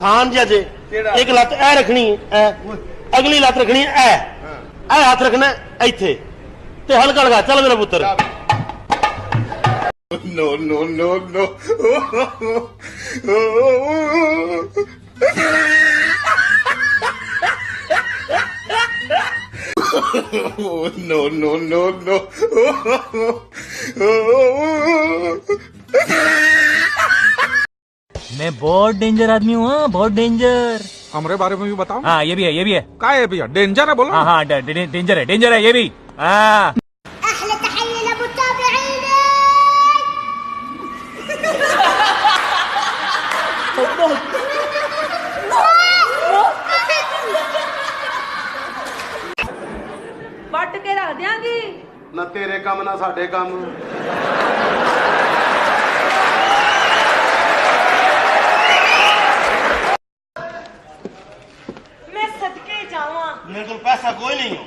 थान जे एक लत ए रखनी है, अगली लत रखनी है ए हाथ रखना इथे ते हल्का लगा। चल मेरा पुत्र। No no no no no no no no मैं बहुत डेंजर आदमी हूँ, बहुत डेंजर। हमारे बारे में भी बताओ। हाँ ये भी है, ये भी है। क्या है भैया, डेंजर है बोलो। हाँ हाँ डेंजर है ये भी। हाँ ਵੱਟ ਕੇ ਰੱਖ ਦਿਆਂਗੀ ना तेरे काम ना साडे काम। मैं सदके जावां मेरे को पैसा कोई नहीं हो।